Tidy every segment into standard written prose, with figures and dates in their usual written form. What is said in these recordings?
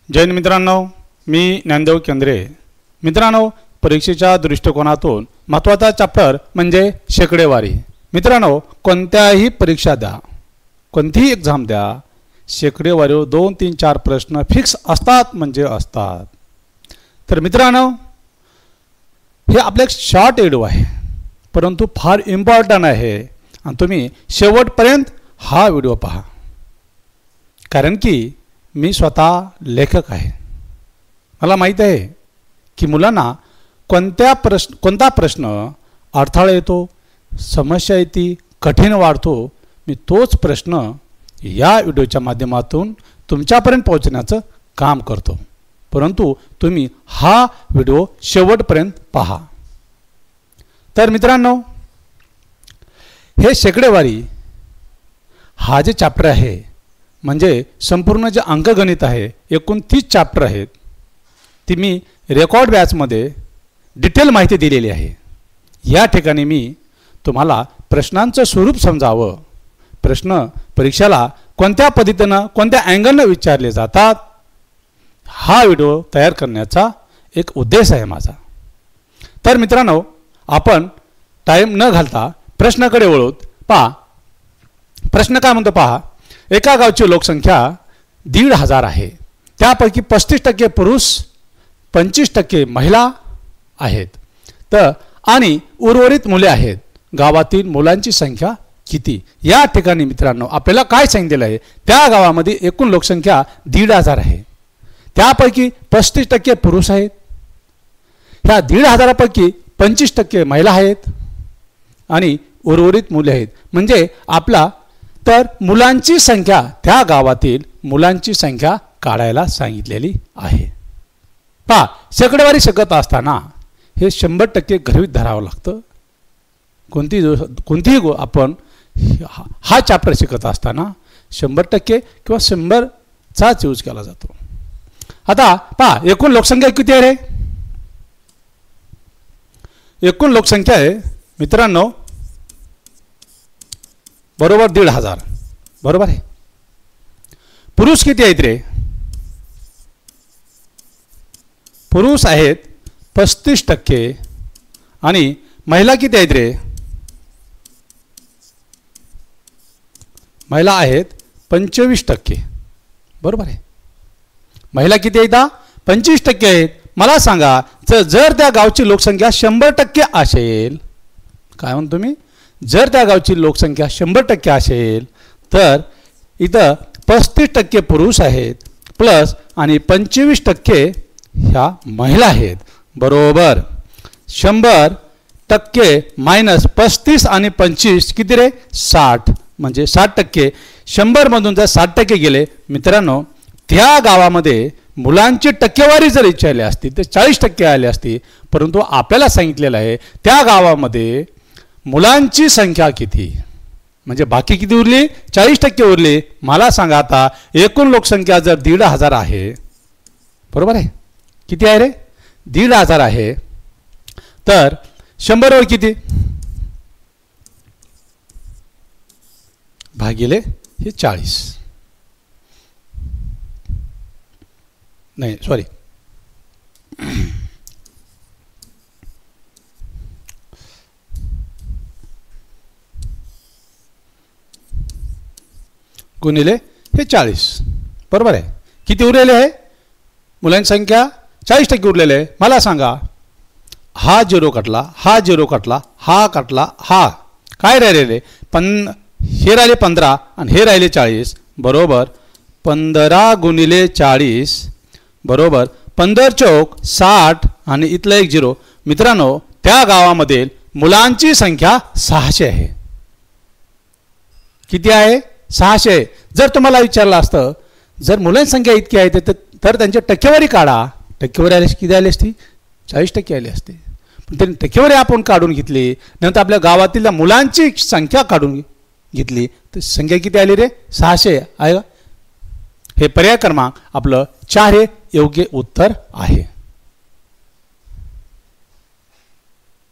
जय हिंद मित्रांनो, मी ज्ञानदेव केंद्रे. मित्रांनो, परीक्षेच्या दृष्टिकोनातून महत्त्वाचा चॅप्टर म्हणजे शेकडेवारी. मित्रांनो, कोणत्याही परीक्षा द्या, कोणतीही एक्झाम द्या, शेकडेवारीवर 2, 3, 4 प्रश्न फिक्स असतात म्हणजे असतात. तर मित्रांनो, हे आपलं एक शॉर्ट व्हिडिओ आहे, परंतु फार इम्पॉर्टंट आहे आणि तुम्ही शेवटपर्यंत हा व्हिडिओ पहा. कारण की मी स्वतः लेखक आहे. मला माहीत आहे की मुलांना कोणता प्रश्न अडथळा येतो, समस्या येते, कठीण वाढतो. मी तोच प्रश्न या व्हिडिओच्या माध्यमातून तुमच्यापर्यंत पोहोचण्याचं काम करतो. परंतु तुम्ही हा व्हिडिओ शेवटपर्यंत पहा. तर मित्रांनो, हे शेकडेवारी हा जे चॅप्टर आहे, म्हणजे संपूर्ण जे अंकगणित आहे, एकूण 30 चॅप्टर आहेत. ती मी रेकॉर्ड बॅचमध्ये डिटेल माहिती दिलेली आहे. या ठिकाणी मी तुम्हाला प्रश्नांचं स्वरूप समजावं, प्रश्न परीक्षेला कोणत्या पद्धतीनं कोणत्या अँगलनं विचारले जातात, हा व्हिडिओ तयार करण्याचा एक उद्देश आहे माझा. तर मित्रांनो, आपण टाईम न घालता प्रश्नाकडे वळूत. पहा, प्रश्न काय म्हणतो पहा. एका गावची लोकसंख्या 1,500 आहे. त्यापैकी 35% पुरुष, 25% महिला आहेत. तर आणि उर्वरित मुले आहेत. गावातील मुलांची संख्या किती? या ठिकाणी मित्रांनो आपल्याला काय सांगितलेलं आहे, त्या गावामध्ये एकूण लोकसंख्या 1,500 आहे. त्यापैकी 35% पुरुष आहेत. ह्या 1,500 पैकी 25% महिला आहेत आणि उर्वरित मुले आहेत. म्हणजे आपला तर मुलांची संख्या, त्या गावातील मुलांची संख्या काढायला सांगितलेली आहे. पहा, शेकडेवारी शिकत असताना हे 100% गृहीत धरावं लागतं. कोणतीही आपण हा चॅप्टर शिकत असताना 100% किंवा 100चाच यूज केला जातो. आता पहा, एकूण लोकसंख्या किती आहे रे? एकूण लोकसंख्या आहे मित्रांनो बरोबर 1,500. बरोबर आहे. पुरुष किती आहेत रे? पुरुष आहेत 35% आणि महिला किती आहेत रे? महिला आहेत 25%. बरोबर आहे. महिला किती आहेत? 25% आहेत. मला सांगा, जर त्या गावची लोकसंख्या 100% असेल, काय म्हणतो मी, जर त्या गावची लोकसंख्या 100% असेल तर इथं 35% पुरुष आहेत प्लस आणि 25% ह्या महिला आहेत. बरोबर. 100% मायनस 35 आणि 25 किती रे? 60. म्हणजे 60%. 100मधून जर 60% गेले मित्रांनो, त्या गावामध्ये मुलांची टक्केवारी जर विचारली असती तर 40% आली असती. परंतु आपल्याला सांगितलेलं आहे त्या गावामध्ये मुलांची संख्या किती, म्हणजे बाकी किती उरली? 40% उरली. मला सांगा आता, एकूण लोकसंख्या जर 1,500 आहे, बरोबर आहे, किती आहे रे? 1,500 आहे. तर 100वर किती भागिले हे 40, नाही सॉरी, गुणिले हे 40. बरोबर आहे. किती उरलेले आहे? मुलांची संख्या 40% उरलेले आहे. मला सांगा, हा 0 कटला, हा 0 कटला, हा कटला, हा काय राहिलेले? हे राहिले 15 आणि हे राहिले 40. बरोबर. 15 गुणिले 40 बरोबर 15 चौक 60 आणि इथलं एक 0. मित्रांनो, त्या गावामध्ये मुलांची संख्या 600 आहे. किती आहे? 600. जर तुम्हाला विचारलं असतं, जर मुलांची संख्या इतकी आहे तर त्यांची टक्केवारी काढा. टक्केवारी आली किती आली असती? 40% आली असते. पण त्यांनी टक्केवारी आपण काढून घेतली, नंतर आपल्या गावातील मुलांची संख्या काढून घेतली तर संख्या किती आली रे? 600 आहे का? हे पर्याय क्रमांक आपलं 4 हे योग्य उत्तर आहे.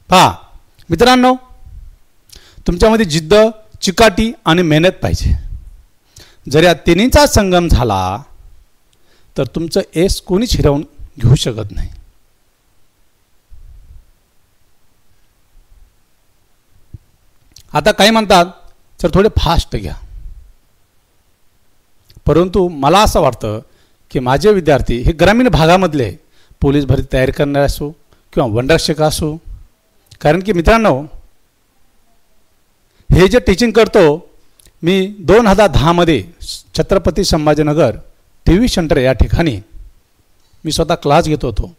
पहा मित्रांनो, तुमच्यामध्ये जिद्द, चिकाटी आणि मेहनत पाहिजे. जर या तिन्हीचा संगम झाला तर तुमचं एस कोणीच हिरावून घेऊ शकत नाही. आता काही म्हणतात सर थोडे फास्ट घ्या, परंतु मला असं वाटतं की माझे विद्यार्थी हे ग्रामीण भागामधले पोलीस भरती तयारी करणारे असो किंवा वनरक्षक असो, कारण की मित्रांनो हे जे टीचिंग करतो मी 2010 छत्रपती संभाजीनगर TV सेंटर या ठिकाणी मी स्वतः क्लास घेत होतो.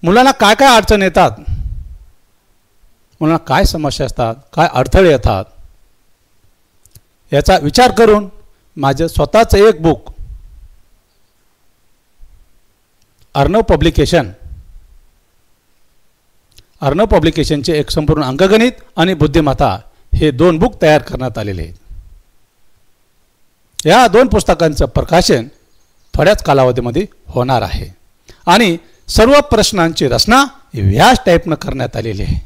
मुलांना काय काय अडचण येतात, मुलांना काय समस्या असतात, काय अडथळे येतात, याचा विचार करून माझं स्वतःचं एक बुक अर्णव पब्लिकेशनचे एक संपूर्ण अंकगणित आणि बुद्धिमत्ता हे 2 बुक तयार करण्यात आलेले आहेत. या 2 पुस्तकांचं प्रकाशन थोड्याच कालावधीमध्ये होणार आहे आणि सर्व प्रश्नांची रचना व्यास टाईपनं करण्यात आलेली आहे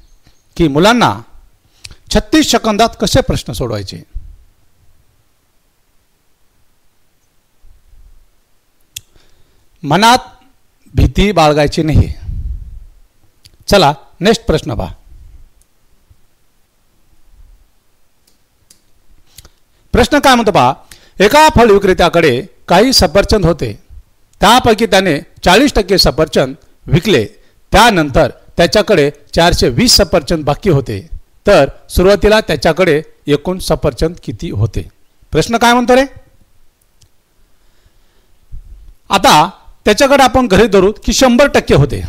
की मुलांना 36 सेकंदात कसे प्रश्न सोडवायचे. मनात भीती बाळगायची नाही. चला नेक्स्ट प्रश्न पहा. प्रश्न काय म्हणतो पहा, एका फळ विक्रेत्याकडे काही सफरचंद होते, त्यापैकी त्याने 40% सफरचंद विकले, त्यानंतर त्याच्याकडे 420 सफरचंद बाकी होते, तर सुरुवातीला त्याच्याकडे एकूण सफरचंद किती होते. प्रश्न काय म्हणतो रे. आता त्याच्याकडे आपण गृहीत धरू की 100% होते,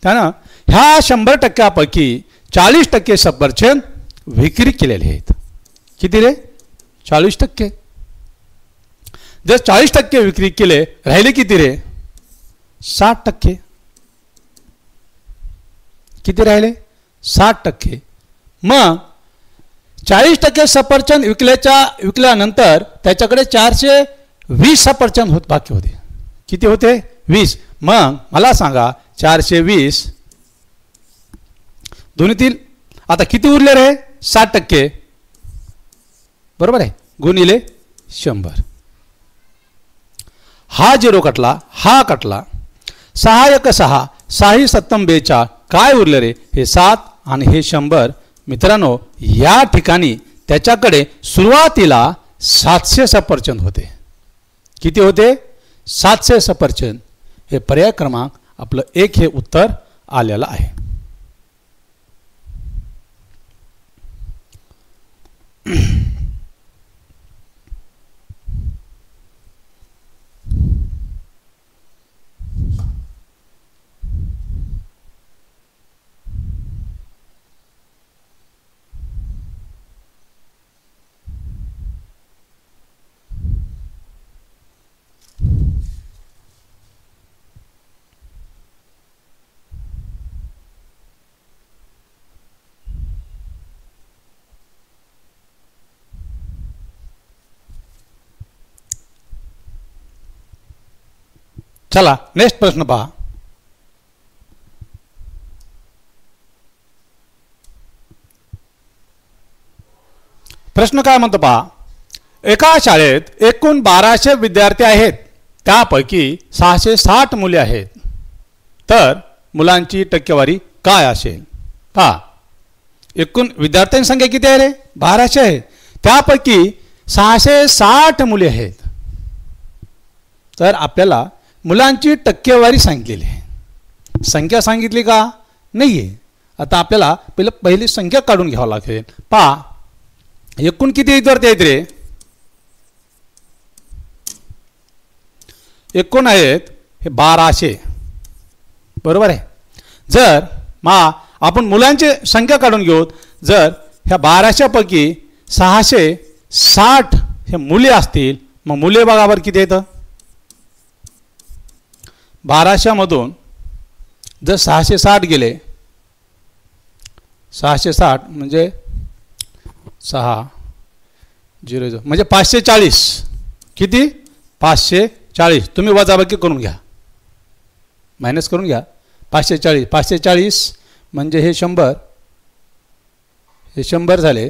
त्यानं ह्या 100%पैकी 40% सफरचंद विक्री केलेले आहेत. किती रे. 40%. जर 40% विक्री केले, राहिले किती रे. 60%. किती राहिले. 60%. मग 40% सफरचंद विकल्यानंतर त्याच्याकडे 420 सफरचंद बाकी होते. किती होते. 20. मग मला सांगा 420 दोन्हीतील आता किती उरले रे. 60%. बरोबर आहे. गुणिले 100. हा 0 कटला, हा कटला. 6 × 6 6 7 42. काय उरले रे. हे 7 आणि हे 100. मित्रांनो या ठिकाणी त्याच्याकडे सुरुवातीला 700 सफरचंद होते. किती होते. 700 सफरचंद. हे पर्याय क्रमांक आपलं 1 हे उत्तर आलेलं आहे. चला नेक्स्ट प्रश्न पहा. प्रश्न काय म्हणतो पहा. एका शाळेत एकूण 1200 विद्यार्थी आहेत, त्यापैकी 660 मुले आहेत, तर मुलांची टक्केवारी काय असेल. पहा एकूण विद्यार्थ्यांची संख्या किती आहे रे. 1200 आहे, त्यापैकी 660 मुले आहेत, तर आपल्याला मुलांची टक्केवारी सांगितलेली आहे. संख्या सांगितली का नाही आहे. आता आपल्याला पहिली संख्या काढून घ्यावं लागेल. पहा एकूण किती विद्यार्थी आहेत रे. एकूण आहेत हे 1200. बरोबर आहे. जर आपण मुलांची संख्या काढून घेऊ, जर ह्या 1200 पैकी 660 हे मुले असतील, मग मुले बघा बरं किती येतं. 1200 मधून जर 660 गेले, 660 म्हणजे 6 0 म्हणजे 540. किती 540. तुम्ही वजाबाकी करून घ्या, मायनस करून घ्या. 540 540 म्हणजे हे 100, हे 100 झाले.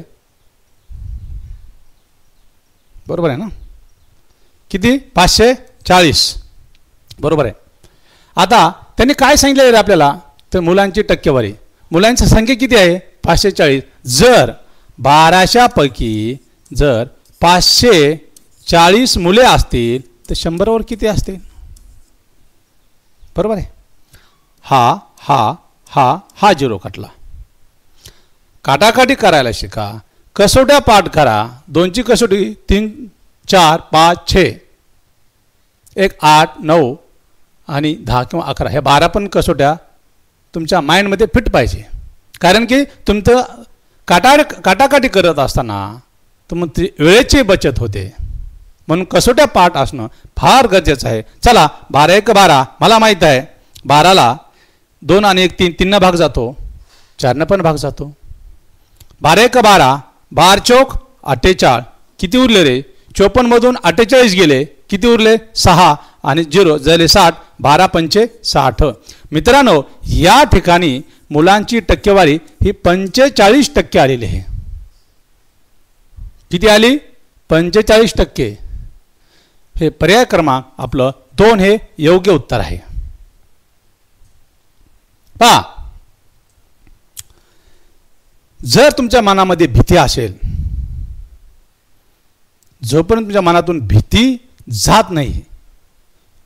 बरोबर आहे ना. किती 540 बरोबर आहे. आता त्यांनी काय सांगितलं रे आपल्याला तर मुलांची टक्केवारी मुलांची संख्या किती आहे 540. जर 1200पैकी जर 540 मुले असतील तर 100वर किती असतील बरोबर आहे. हा हा हा हा झिरो कटला. काटाकाटी करायला शिका कसोट्या पाठ करा. 2ची कसोटी 3 4 5 6 1 8 9 आणि 10 किंवा 11 ह्या 12 पण कसोट्या तुमच्या माइंडमध्ये फिट पाहिजे. कारण की तुमचं काटाकाटी करत असताना तुमची वेळेची बचत होते म्हणून कसोट्या पाठ असणं फार गरजेचं आहे. चला 12 1 12 मला माहीत आहे 12ला 2 आणि 1 3 3 भाग जातो 4 पण भाग जातो. 12 1 12 12 चौक 48 किती उरले रे 54 मधून 48 गेले किती उरले 6 आणि 0 झाले 60 12 पंचे 60. मित्रांनो या ठिकाणी मुलांची टक्केवारी ही 45% आलेली आहे. किती आली 45%. हे पर्याय क्रमांक आपलं 2 हे योग्य उत्तर आहे. पहा जर तुमच्या मनामध्ये भीती असेल जोपर्यंत तुमच्या मनातून भीती जात नाही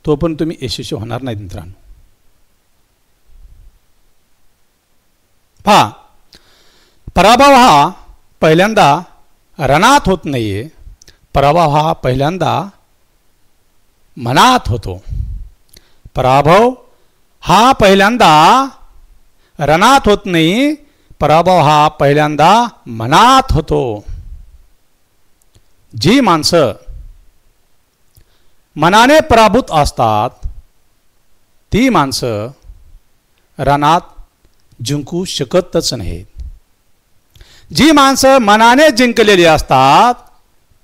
तोपर्यंत तुम्ही यशस्वी होणार नाही. मित्रांनो पहा पराभव हा पहिल्यांदा रणात होत नाहीये पराभव हा पहिल्यांदा मनात होतो. पराभव हा पहिल्यांदा रणात होत नाही पराभव हा पहिल्यांदा मनात होतो. जी माणसं मनाने पराभूत असतात ती माणसं रणात जिंकू शकतच नाहीत. जी माणसं मनाने जिंकलेली असतात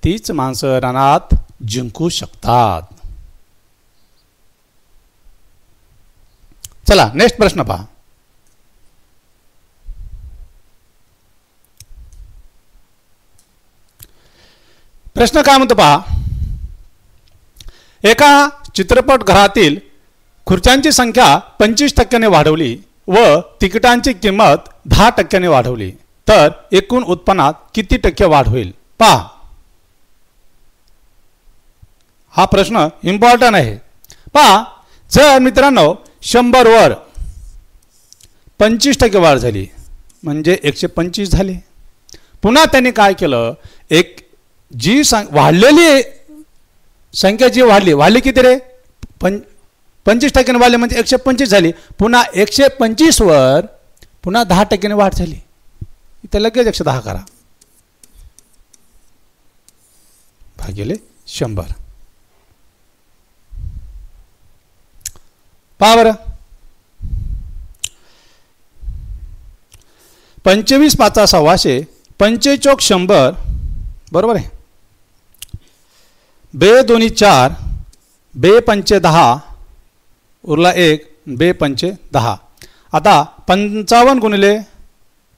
तीच माणसं रणात जिंकू शकतात. चला नेक्स्ट प्रश्न पहा. प्रश्न काय म्हणतो पहा. एका चित्रपटगृहातील खुर्च्यांची संख्या 25% वाढवली व तिकिटांची किंमत 10% वाढवली तर एकूण उत्पन्नात किती टक्के वाढ होईल. पहा हा प्रश्न इम्पॉर्टंट आहे. पहा जर मित्रांनो 100 वर 25% वाढ झाली म्हणजे 125 झाले. पुन्हा त्यांनी काय केलं एक जी वाढलेली संख्या जी वाढली किती रे 25% वाढले म्हणजे 125 झाली. पुन्हा 125 वर पुन्हा 10% वाढ झाली. इथे लगेच 110 करा भागिले 100. पहा बरं 25 5 600 5 चौक 100 बरोबर आहे. बे 2 4 बे 5 10 उरला 1 बे 5 10. आता 55 गुणिले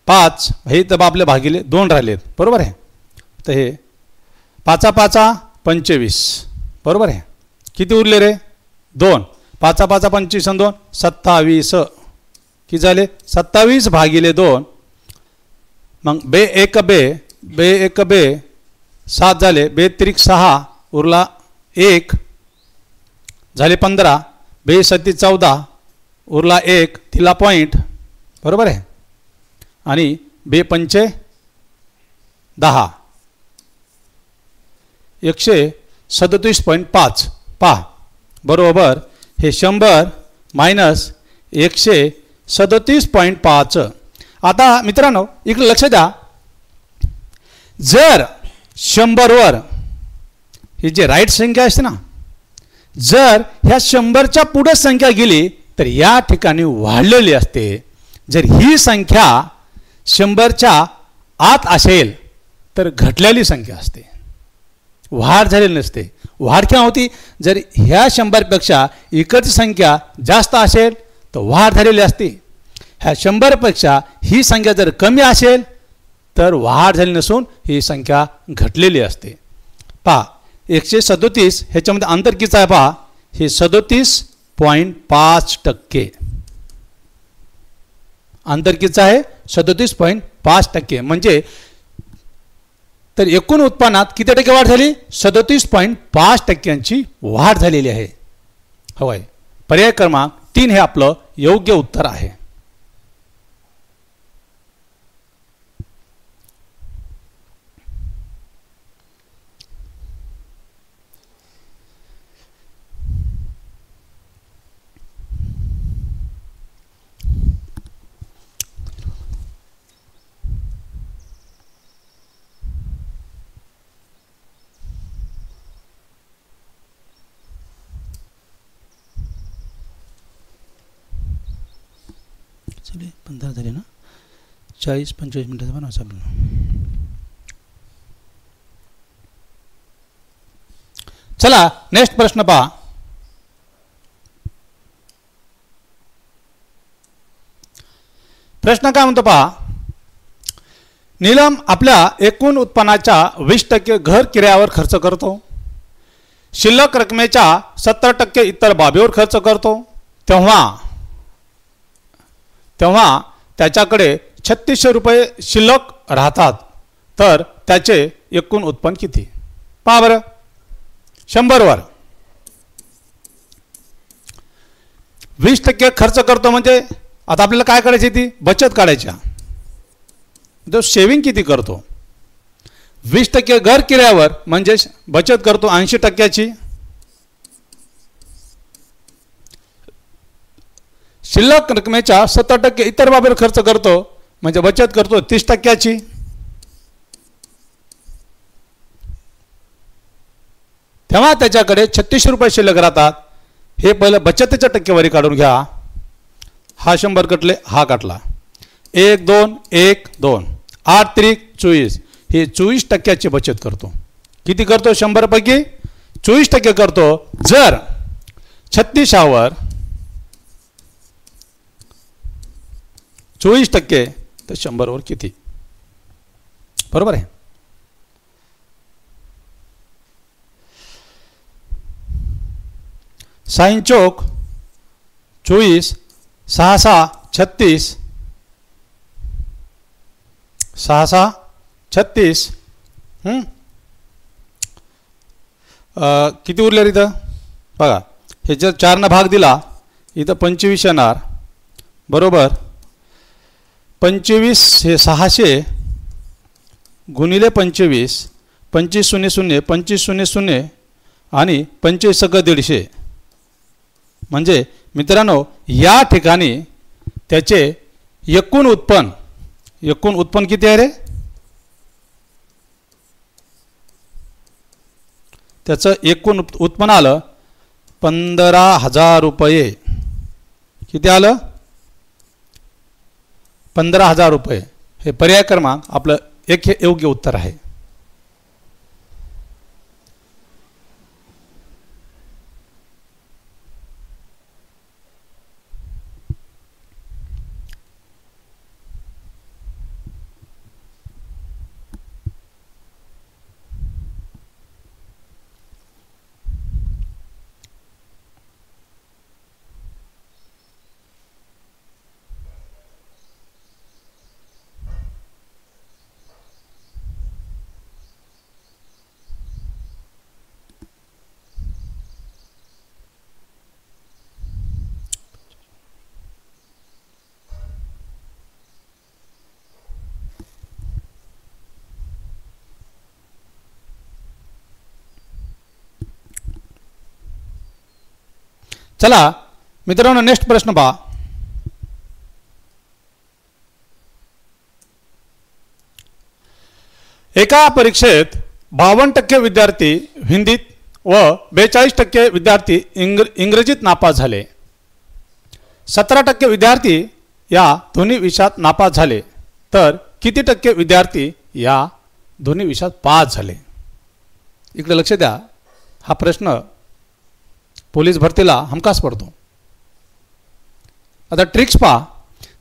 5 हे तर आपले भागिले 2 राहिलेत बरोबर आहे. तर हे 5 5 25 बरोबर आहे. किती उरले रे 2 5 5 25 आणि 2 27 किती झाले 27 भागिले 2. मग बे 1 बे 7 झाले बे 3 6 उरला 1 झाले 15 बे 7 14 उरला 1 तिला पॉईंट बरोबर आहे. आणि बे 5 10 137.5 पहा बरोबर हे 100 मायनस 137.5. आता मित्रांनो इकडे लक्ष द्या जर 100 वर ही जी राईट संख्या असते ना जर ह्या 100च्या पुढे संख्या गेली तर या ठिकाणी वाढलेली असते. जर ही संख्या 100च्या आत असेल तर घटलेली संख्या असते वाढ झालेली नसते. वाढ क्या होती जर ह्या 100पेक्षा इकडची संख्या जास्त असेल तर वाढ झालेली असते. ह्या 100पेक्षा ही संख्या जर कमी असेल तर वाढ झाली नसून ही संख्या घटलेली असते. पहा 137 ह्याच्यामध्ये अंतर किती आहे पहा, हे 37.5%. अंतर किती आहे 37.5%. म्हणजे तर एकूण उत्पन्नात किती टक्के वाढ झाली, 37.5% वाढ झालेली आहे. हवंय पर्याय क्रमांक 3 हे आपलं योग्य उत्तर आहे. चले 15 झाले ना, 40-25 मिनिटाचा पण असं. चला नेक्स्ट प्रश्न पहा. प्रश्न काय म्हणतो पहा, नीलम आपल्या एकूण उत्पन्नाच्या 20% घर किरायावर खर्च करतो, शिल्लक रकमेच्या 70% इतर बाबीवर खर्च करतो, तेव्हा त्याच्याकडे 3600 रुपये शिल्लक राहतात. तर त्याचे एकूण उत्पन्न किती? पहा बरं, 100 वर 20% खर्च करतो म्हणजे आता आपल्याला काय करायची, ती बचत काढायची. तो सेविंग किती करतो, 20% घर किरायावर म्हणजे बचत करतो 80%ची, शिल्लक रकमेच्या 70% इतर बाबीवर खर्च करतो म्हणजे बचत करतो 30%ची. तेव्हा त्याच्याकडे 3600 रुपये शिल्लक राहतात. हे पहिलं बचतीच्या टक्केवारी काढून घ्या. हा 100 कटले, हा काटला, 1 2 1 2 8 त्रिक 24, हे 24% बचत करतो. किती करतो, 100 पैकी 24% करतो. जर 36 वर 24% तर 100 वर किती? बरोबर आहे. साइन चौक 24 6 6 36 6 6 36 किती उरले इथं बघा. हे जर 4 ने भाग दिला इथं 25 येणार, बरोबर. 25 हे 600 गुणिले 25, 25 0 0 25 0 0 आणि 25 सगळं 150. म्हणजे मित्रांनो या ठिकाणी त्याचे एकूण उत्पन्न किती आहे रे? त्याचं एकूण उत्पन्न आलं 15,000 रुपये. किती आलं? 15,000 रुपये. हे पर्याय क्रमांक आपलं एक हे योग्य उत्तर आहे. चला मित्रांनो नेक्स्ट प्रश्न पहा. एका परीक्षेत 52% विद्यार्थी हिंदीत व 42% विद्यार्थी इंग्रजीत नापास झाले. 17% विद्यार्थी या दोन्ही विषयात नापास झाले. तर किती टक्के विद्यार्थी या दोन्ही विषयात पास झाले? इकडे लक्ष द्या. हा प्रश्न पोलीस भरतीला हमखास पडतो. आता ट्रिक्स पहा.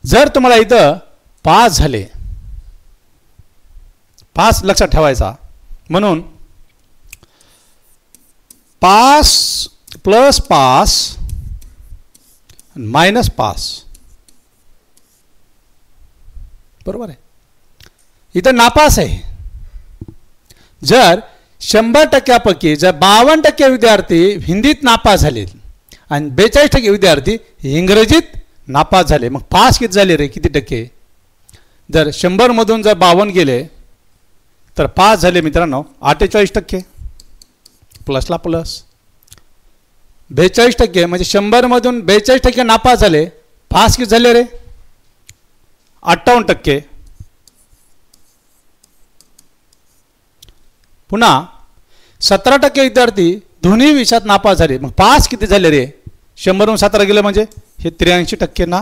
जर तुम्हाला इथं पास झाले, पास लक्षात ठेवायचा. म्हणून pass plus past minus pass, बरोबर आहे. इथं नापास आहे. जर 100% जर 52% विद्यार्थी हिंदीत नापास झाले आणि 42% विद्यार्थी इंग्रजीत नापास झाले, मग पास किती झाले रे, किती टक्के? जर 100 मधून जर 52 गेले तर पास झाले मित्रांनो 48%, प्लसला प्लस. 42% म्हणजे 100 मधून 42% नापास झाले, पास किती झाले रे? 58%. पुन्हा 17% विद्यार्थी दोन्ही विषयात नापास झाले, मग पास किती झाले रे? 100 वरून 17 गेलं म्हणजे हे 83% ना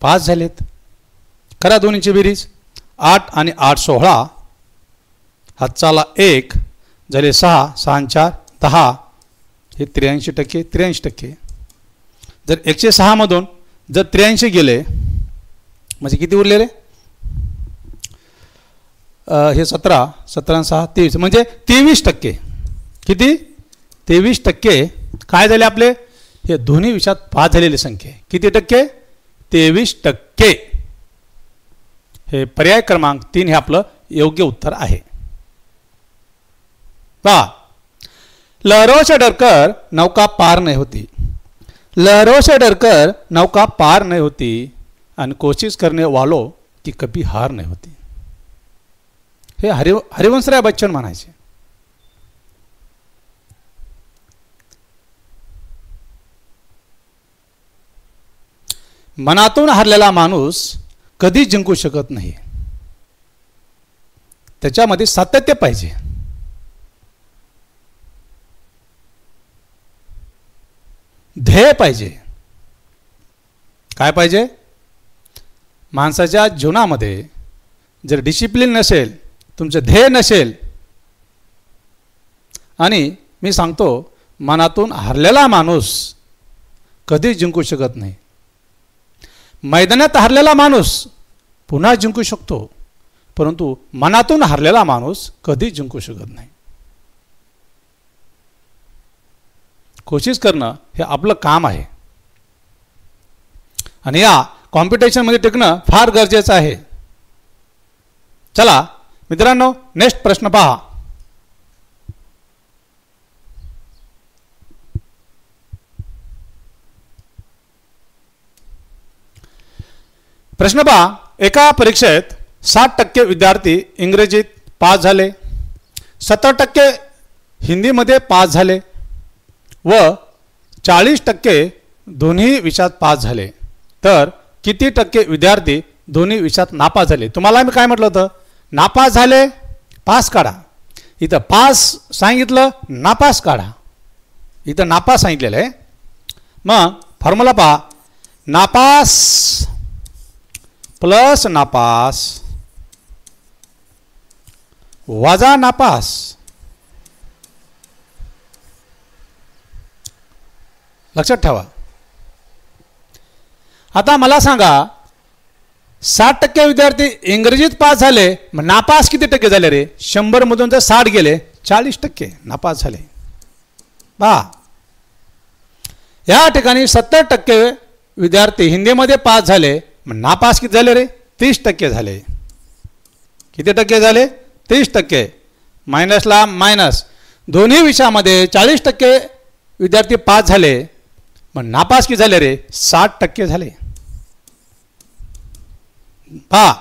पास झालेत. करा दोन्हीची बेरीज. 8 आणि 8 16, हातचाला 1 झाले 6, 6 आणि 4 10, हे 83%. 83%. जर 106 मधून जर 83 गेले म्हणजे किती उरले रे? हे 17, 17 आणि 6 23, म्हणजे 23%. किती? 23% काय झाले आपले? हे दोन्ही विषयात पास झालेली संख्या. किती टक्के? 23%. हे पर्याय क्रमांक 3 हे आपलं योग्य उत्तर आहे. पहा, लहरों से डरकर नौका पार नहीं होती, लहरों से डरकर नौका पार नहीं होती, और कोशिश करने वालों की कभी हार नहीं होती. हे हरिवंशराय बच्चन म्हणायचे. मनातून हरलेला माणूस कधी जिंकू शकत नाही. त्याच्यामध्ये सातत्य पाहिजे. ध्येय पाहिजे. काय पाहिजे? माणसाच्या जीवनामध्ये जर डिसिप्लिन नसेल, तुमचं ध्येय नसेल, आणि मी सांगतो मनातून हरलेला माणूस कधी जिंकू शकत नाही. मैदानात हरलेला माणूस पुन्हा जिंकू शकतो, परंतु मनातून हरलेला माणूस कधी जिंकू शकत नाही. कोशिश करणं हे आपलं काम आहे, आणि या कॉम्पिटिशनमध्ये टिकणं फार गरजेचं आहे. चला मित्रांनो, नेक्स्ट प्रश्न पहा. प्रश्न पहा. एका परीक्षेत 60% विद्यार्थी इंग्रजीत पास झाले, 70% हिंदीमध्ये पास झाले व 40% दोन्ही विषयात पास झाले, तर किती टक्के विद्यार्थी दोन्ही विषयात नापास झाले? तुम्हाला मी काय म्हटलं होतं? नापास झाले, पास काढा. इथं पास सांगितलं, नापास काढा. इथं नापास सांगितलेलं आहे. मग फॉर्म्युला पहा. नापास प्लस नापास वजा नापास. लक्षात ठेवा. आता मला सांगा, 60% विद्यार्थी इंग्रजीत पास झाले, मग नापास किती टक्के झाले रे? 100 मधून जर 60 गेले 40% नापास झाले. पहा, या ठिकाणी 70% विद्यार्थी हिंदीमध्ये पास झाले, मग नापास किती झाले रे? 30% झाले. किती टक्के झाले? 30%. मायनसला मायनस. दोन्ही विषयामध्ये 40% विद्यार्थी पास झाले, मग नापास किती झाले रे? 60% झाले. पहा,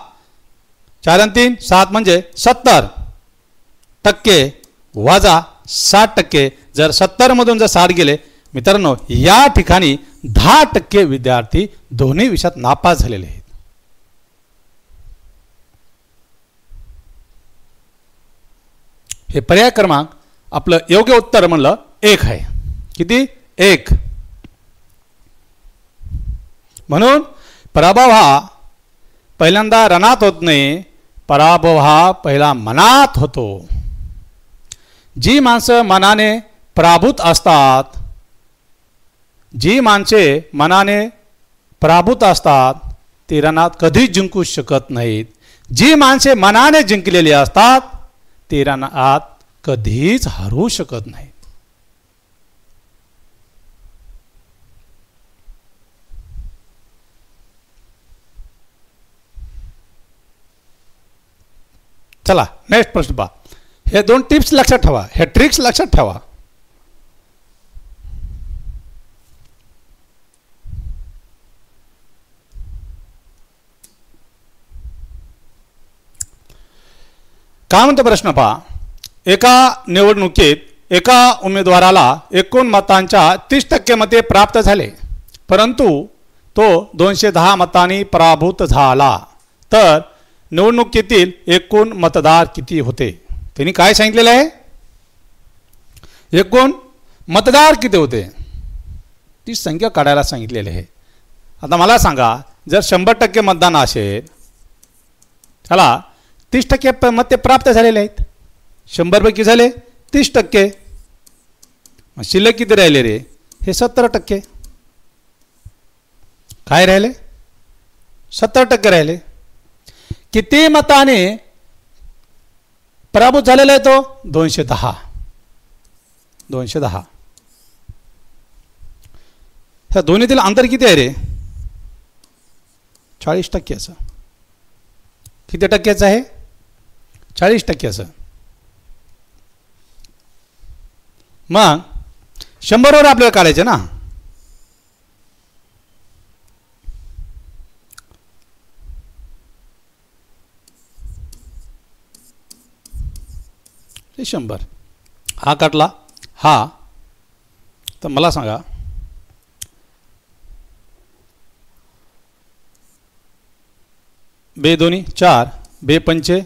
4 आणि 3 7 म्हणजे 70% वजा 60%. जर 70 मधून जर 60 गेले मित्रांनो, या ठिकाणी 10% विद्यार्थी दोन्ही विषयात नापास झालेले आहेत. हे पर्याय क्रमांक आपलं योग्य उत्तर म्हणलं 1 आहे. किती? 1. म्हणून पराभव हा पहिल्यांदा रणात होत नाही, पराभव हा पहिला मनात होतो. जी माणसं मनाने पराभूत असतात, जी माणसे मनाने पराभूत असतात ती रणात कधीच जिंकू शकत नाहीत. जी माणसे मनाने जिंकलेली असतात ती रणात कधीच हरवू शकत नाहीत. चला नेक्स्ट प्रश्न पहा. हे दोन टिप्स लक्षात ठेवा, हे ट्रिक्स लक्षात ठेवा. काय म्हणतो प्रश्न पहा. एका निवडणुकीत एका उमेदवाराला एकूण मतांच्या 30% मते प्राप्त झाले, परंतु तो 210 मतांनी पराभूत झाला. तर निवडणुकीतील एकूण मतदार किती होते? त्यांनी काय सांगितलेलं आहे? एकूण मतदार किती होते ती संख्या काढायला सांगितलेली आहे. आता मला सांगा, जर 100% मतदान असेल, त्याला 30% मते प्राप्त झालेले आहेत. 100 पैकी झाले 30%. मग शिल्लक किती राहिले रे? हे 70%. काय राहिले? 70% राहिले. किती मताने पराभूत झालेला आहे तो? 210. 210. ह्या दोन्हीतील अंतर किती आहे रे? 40%. किती टक्क्याचं आहे? 40%. मग 100वर आपल्याला काढायचे ना. हे 100 हा काटला हा. तर मला सांगा, बे दोन्ही 4, बे पंचे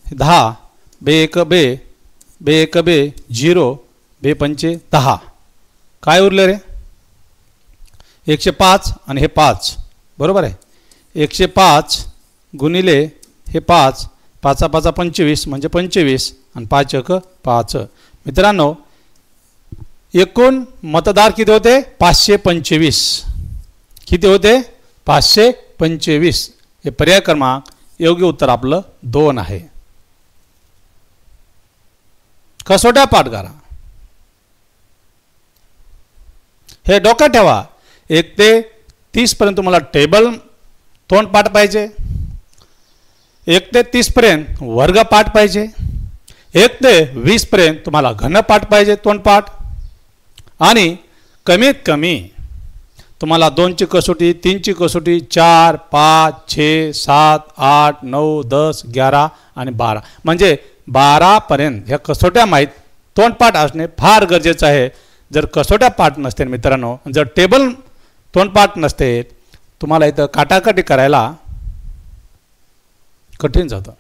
10, बे एक बे, बे एक बे 0, बे पंचे 10. काय उरलं रे? 105 आणि हे 5. बरोबर आहे. 105 गुणिले हे 5, 5 5 25 म्हणजे 25 आणि 5 1 5. मित्रांनो, एकूण मतदार किती होते? 525. किती होते? 525. हे पर्याय क्रमांक योग्य उत्तर आपलं 2 आहे. कसोट्या पाठ करा. हे डोक्यात ठेवा. 1 ते 30 पर्यंत तुम्हाला टेबल तोंड पाठ पाहिजे. 1 ते 30 पर्यंत वर्ग पाठ पाहिजे. 1 ते 20 पर्यंत तुम्हाला घन पाठ पाहिजे, तोंड पाठ. आणि कमीत कमी तुम्हाला 2ची कसोटी, 3ची कसोटी, 4, 5, 6, 7, 8, 9, 10, 11 आणि 12 म्हणजे 12 पर्यंत ह्या कसोट्या माहीत तोंडपाठ असणे फार गरजेचं आहे. जर कसोट्या पाठ नसते मित्रांनो, जर टेबल तोंडपाठ नसते, तुम्हाला इथं काटाकाटी करायला कठीण जातं.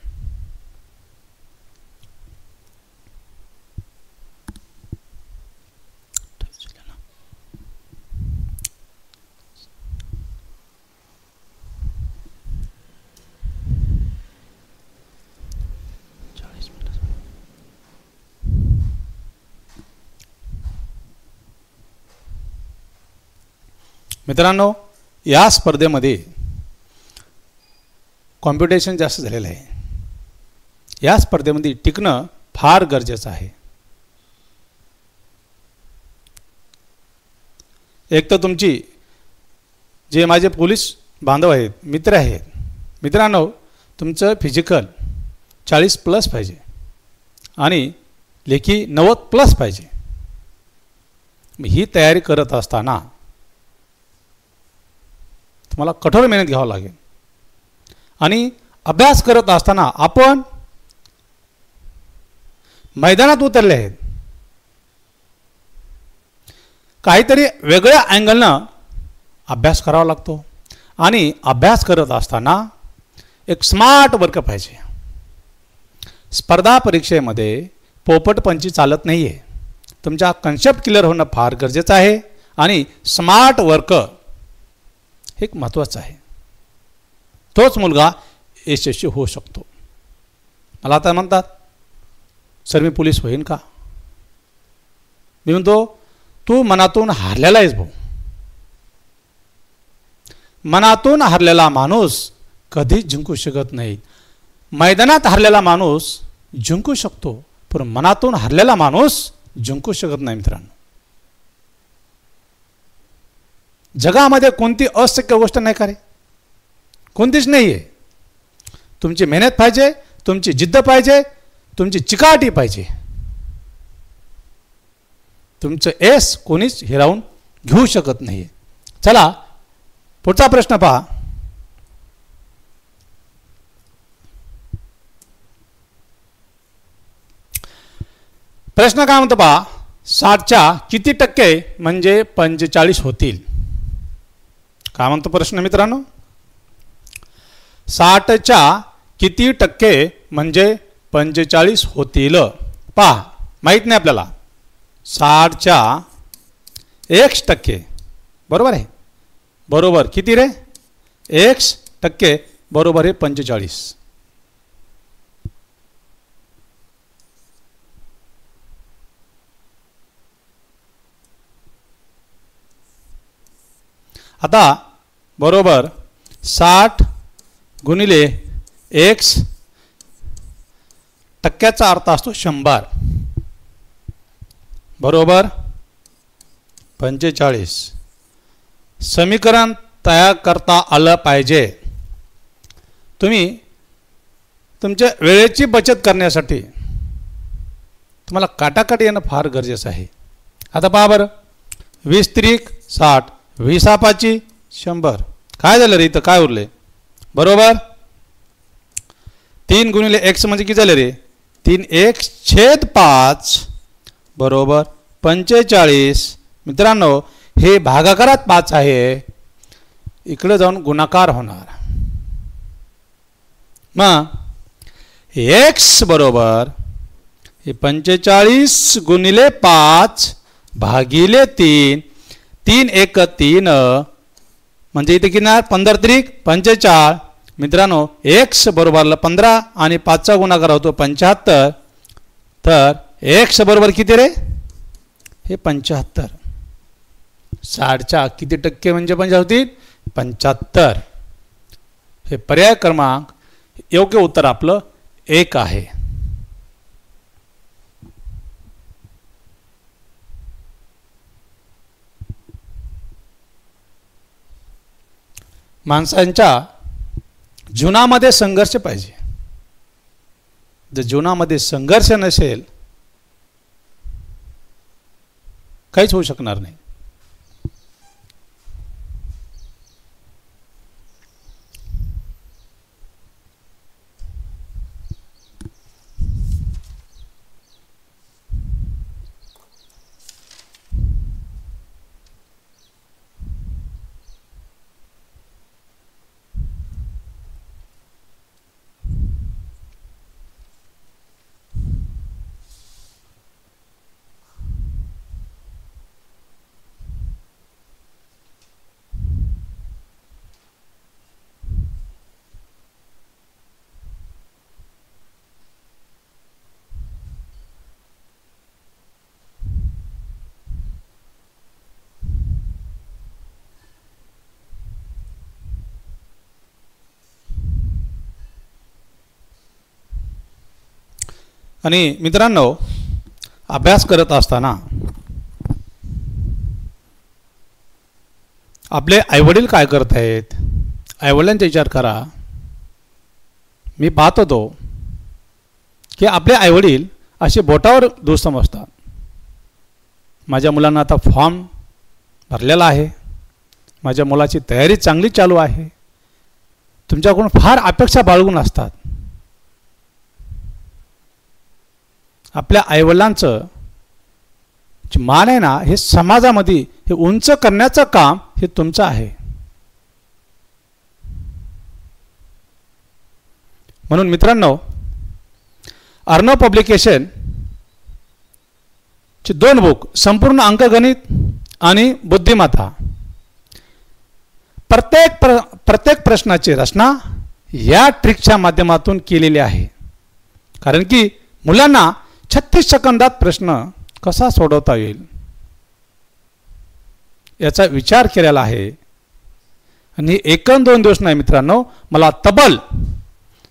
मित्रांनो, या स्पर्धेमध्ये कॉम्पिटिशन जास्त झालेलं आहे. या स्पर्धेमध्ये टिकणं फार गरजेचं आहे. एक तर तुमची जे माझे पोलीस बांधव आहेत, मित्र आहेत, मित्रांनो, तुमचं फिजिकल 40+ पाहिजे आणि लेखी 90+ पाहिजे. ही तयारी करत असताना तुम्हाला कठोर मेहनत घ्यावं लागेल. आणि अभ्यास करत असताना आपण मैदानात उतरले आहेत. काहीतरी वेगळ्या अँगलनं अभ्यास करावा लागतो. आणि अभ्यास करत असताना एक स्मार्ट वर्क पाहिजे. स्पर्धा परीक्षेमध्ये पोपटपंची चालत नाही आहे. तुमच्या कन्सेप्ट क्लिअर होणं फार गरजेचं आहे. आणि स्मार्ट वर्क हे एक महत्त्वाचं आहे. तोच मुलगा यशस्वी होऊ शकतो. मला आता म्हणतात, सर मी पोलीस होईन का? मी म्हणतो, तू मनातून हारलेला आहेस भाऊ. मनातून हारलेला माणूस कधीच जिंकू शकत नाही. मैदानात हारलेला माणूस जिंकू शकतो, पण मनातून हारलेला माणूस जिंकू शकत नाही. मित्रांनो, जगामध्ये कोणती अशक्य गोष्ट नाही का रे? कोणतीच नाही आहे. तुमची मेहनत पाहिजे, तुमची जिद्द पाहिजे, तुमची चिकाटी पाहिजे. तुमचं एस कोणीच हिरावून घेऊ शकत नाही. चला पुढचा प्रश्न पहा. प्रश्न काय म्हणतो पहा. 60च्या किती टक्के म्हणजे 45 होतील? काय म्हणतो प्रश्न मित्रांनो? 60च्या किती टक्के म्हणजे 45 होतील? पहा, माहीत नाही आपल्याला. 60च्या x%, बरोबर आहे. बरोबर किती रे? x% बरोबर आहे 45. आता बरोबर 60 गुणिले x टक्क्याचा अर्थ असतो 100 बरोबर 45. समीकरण तयार करता आलं पाहिजे. तुम्ही तुमच्या वेळेची बचत करण्यासाठी तुम्हाला काटाकाटी येणं फार गरजेचं आहे. आता पहा बरं, 20 त्रिक 60, 20 5 100. काय झालं रे इथं? काय उरले? बरोबर 3 गुणिले x म्हणजे किती झाले रे? 3x/5 बरोबर 45. मित्रांनो हे भागाकारात 5 आहे, इकडे जाऊन गुणाकार होणार. मग x बरोबर हे 45 गुणिले 5 भागिले 3. 3 1 3 म्हणजे इथे किती? 15 त्रिक 45. मित्रांनो x बरोबरला 15 आणि 5चा गुणाकार होतो 75. तर x बरोबर किती रे? हे 75. 60च्या किती टक्के म्हणजे 75? हे पर्याय क्रमांक योग्य उत्तर आपलं 1 आहे. माणसांच्या जीवनामध्ये संघर्ष पाहिजे. जर जीवनामध्ये संघर्ष नसेल काहीच होऊ शकणार नाही. आणि मित्रांनो अभ्यास करत असताना आपले आईवडील काय करत आहेत? आईवडिलांचा विचार करा. मी पाहत होतो की आपले आईवडील असे बोटावर दूर समजतात. माझ्या मुलांना आता फॉर्म भरलेला आहे, माझ्या मुलाची तयारी चांगली चालू आहे, तुमच्याकडून फार अपेक्षा बाळगून असतात. आपल्या आईवडिलांचं मान आहे ना, हे समाजामध्ये हे उंच करण्याचं काम हे तुमचं आहे. म्हणून मित्रांनो अर्णव पब्लिकेशन चे 2 बुक संपूर्ण अंकगणित आणि बुद्धिमत्ता, प्रत्येक प्रश्नाची रचना या ट्रिकच्या माध्यमातून केलेली आहे. कारण की मुलांना 36 सेकंदात प्रश्न कसा सोडवता येईल याचा विचार केलेला आहे. आणि 1-2 दिवस नाही मित्रांनो, मला तब्बल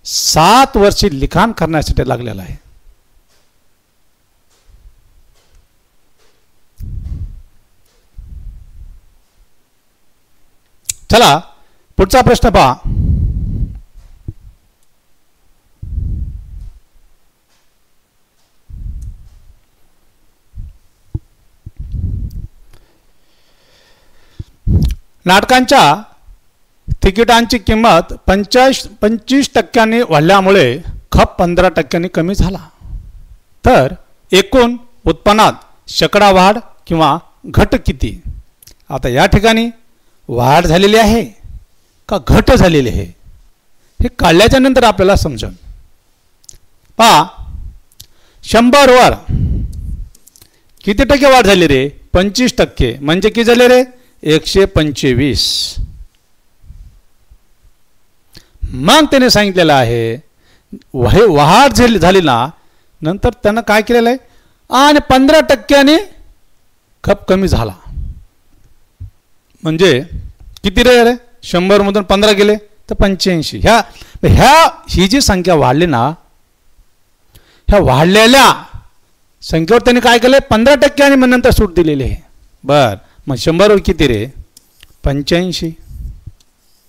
7 वर्षे लिखाण करण्यासाठी लागलेलं आहे. चला पुढचा प्रश्न पहा. नाटकांच्या तिकिटांची किंमत 25% वाढल्यामुळे खप 15% कमी झाला. तर एकूण उत्पन्नात शेकडा वाढ किंवा घट किती? आता या ठिकाणी वाढ झालेली आहे का घट झालेली आहे हे काढल्याच्या नंतर आपल्याला समजेल. पहा, 100 वर किती टक्के वाढ झाली रे? 25%. म्हणजे किती झाले रे? 125. मग त्याने सांगितलेलं आहे हे वाढ झाली ना, नंतर त्यानं काय केलेलं आहे आणि 15% खप कमी झाला. म्हणजे किती रे? 100 मधून 15 गेले तर 85. ही जी संख्या वाढली ना, ह्या वाढलेल्या संख्येवर त्यांनी काय केलं? 15% आणि मग नंतर सूट दिलेली आहे. बर, मग 100 वर किती रे? 85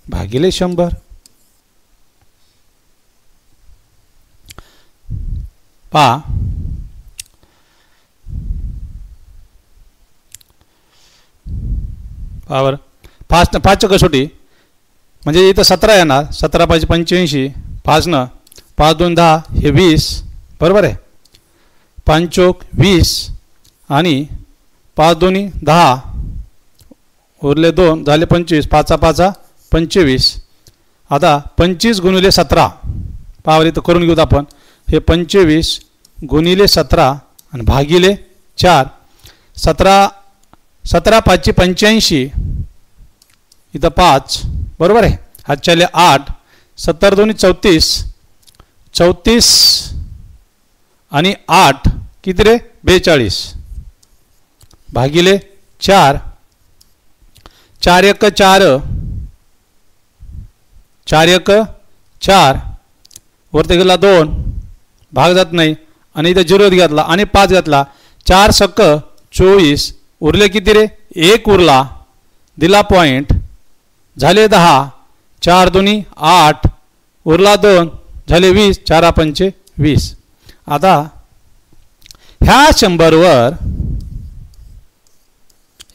भागिले 100. पहा, बरं, 5 कसोटी म्हणजे इथं 17 येणार. 17 पाहिजे 85. 5 न 5 2 10 हे 20. बरोबर आहे. 5 चौक 20 आणि 5 दोन्ही 10 उरले 2 झाले 25. 5 5 25. आता 25 गुणिले 17 पावर इथं करून घेऊत आपण. हे 25 गुणिले 17 आणि भागिले 4. 17 5 85. इथं 5. बरोबर आहे. हातच्याले 8. 70 दोन्ही 34. 34 आणि 8 किती रे? 42 भागिले 4. 4 1 4. 4 1 4. वरती गेला 2 भाग जात नाही आणि इथं 0 घातला आणि 5 घातला. 4 सक 24. उरले किती रे? 1 उरला. दिला पॉइंट. झाले 10. 4 दोन्ही 8. उरला 2 झाले 20. 4 5 20. आता ह्या 100 वर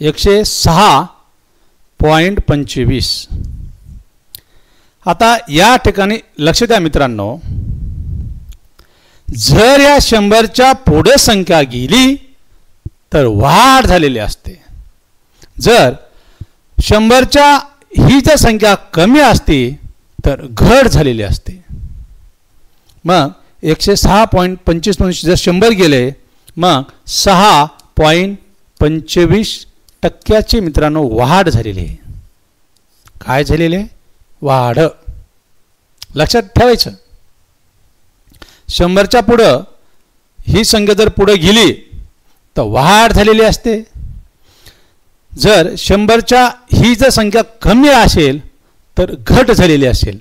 106.25. आता या ठिकाणी लक्ष द्या मित्रांनो, जर या 100च्या पुढे संख्या गेली तर वाढ झालेली असते. जर 100च्या ही जर संख्या कमी असते तर घट झालेली असते. मग 106.25 जर 100 गेले मग 6.25% मित्रांनो वाढ झालेली आहे. काय झालेले? वाढ. लक्षात ठेवायचं. 100च्या पुढं ही संख्या जर पुढे गेली तर वाढ झालेली असते. जर 100च्या ही जर संख्या कमी असेल तर घट झालेली असेल.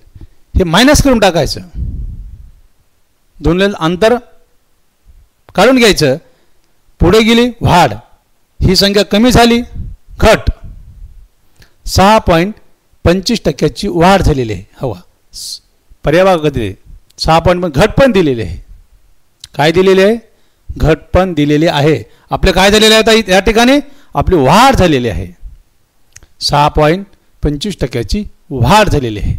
हे मायनस करून टाकायचं. दोन्ही अंतर काढून घ्यायचं. पुढे गेली वाढ, ही संख्या कमी झाली घट. 6.25% वाढ झालेली आहे. हवा पर्याय कधी 6 घट पण दिलेली आहे. काय दिलेली आहे? घट पण दिलेली आहे. आपले काय झालेले आहे या ठिकाणी? आपली वाढ झालेली आहे. 6.25% वाढ झालेली आहे.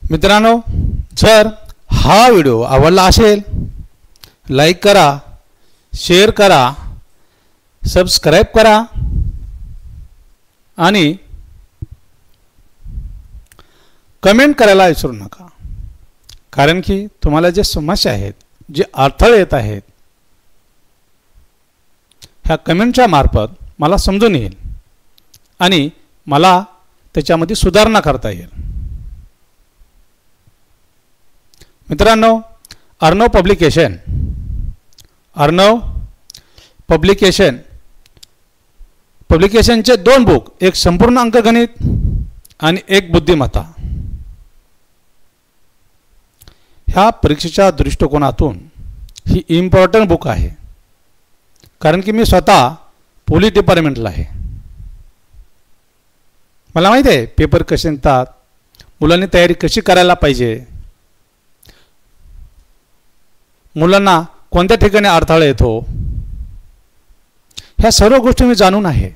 मित्रांनो, जर हा व्हिडिओ आवडला असेल लाईक करा, शेअर करा, सबस्क्राईब करा आणि कमेंट करायला विसरू नका. कारण की तुम्हाला जे समस्या आहेत, जे अडथळे येत आहेत, ह्या कमेंटच्या मार्फत मला समजून येईल आणि मला त्याच्यामध्ये सुधारणा करता येईल. मित्रांनो, अर्णव पब्लिकेशनचे 2 बुक, एक संपूर्ण अंकगणित आणि एक बुद्धिमत्ता. ह्या परीक्षेच्या दृष्टिकोनातून ही इम्पॉर्टंट बुक आहे. कारण की मी स्वतः पोलीस डिपार्टमेंटला आहे मला माहिती आहे पेपर कसे निघतात, मुलांनी तयारी कशी करायला पाहिजे, मुलांना कोणत्या ठिकाणी अडथळा येतो, ह्या सर्व गोष्टी मी जाणून आहे.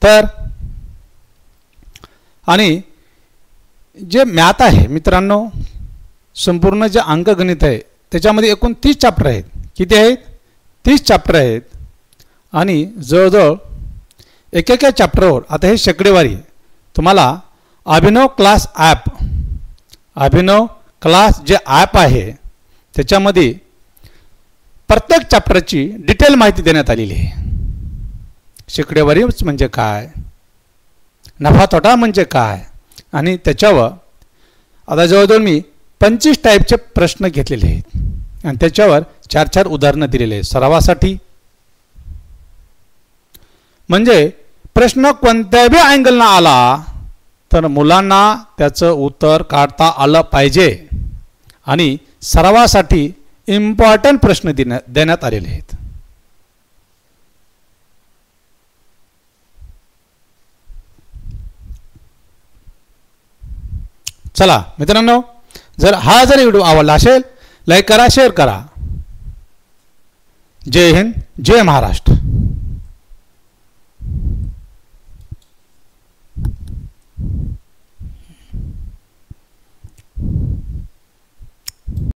तर आणि जे मॅथ आहे मित्रांनो, संपूर्ण जे अंकगणित आहे त्याच्यामध्ये एकूण 30 चॅप्टर आहेत. किती आहेत? 30 चॅप्टर आहेत. आणि जवळजवळ एकेका चॅप्टरवर आता हे शेकडेवारी तुम्हाला अभिनव क्लास ॲप, अभिनव क्लास जे ॲप आहे त्याच्यामध्ये प्रत्येक चॅप्टरची डिटेल माहिती देण्यात आलेली आहे. शेकडेवारी म्हणजे काय, नफा तोटा म्हणजे काय, आणि त्याच्यावर आता जवळजवळ मी 25 टाईपचे प्रश्न घेतलेले आहेत आणि त्याच्यावर 4-4 उदाहरणं दिलेले आहेत सरावासाठी. म्हणजे प्रश्न कोणत्याही अँगलनं आला तर मुलांना त्याचं उत्तर काढता आलं पाहिजे आणि सरावासाठी इम्पॉर्टंट प्रश्न देण्यात आलेले आहेत. चला मित्रांनो, जर व्हिडिओ आवडला असेल लाईक करा, शेअर करा. जय हिंद, जय महाराष्ट्र.